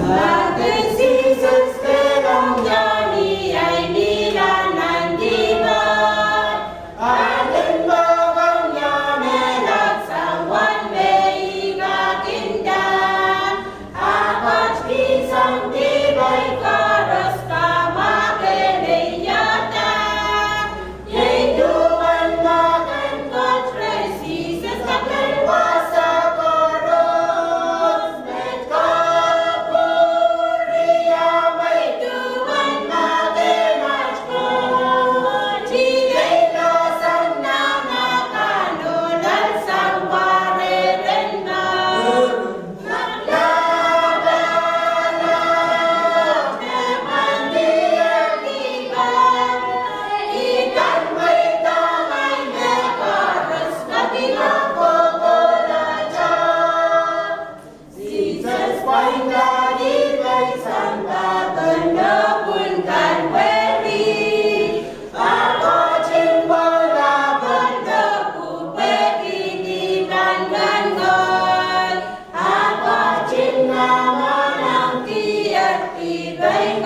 Bakit Jesus kerong jani ay nilanan dibat Atin bagangnya melat sawan meiga kindan Apat pisang tibay karas kamake leyata Yeduan makan kotre Jesus akan kuasa koros Met kapuria may duan magemas ko Chigay losang nanakanulan sa warerenda Maglabalak naman diyan iban Ikan may tangay na karas kabilang kokolaja Jesus paingkadi may santa benda pun kan weri Ako cimbala benda pupe kini kan gangon Ako cinna manang tiar tibay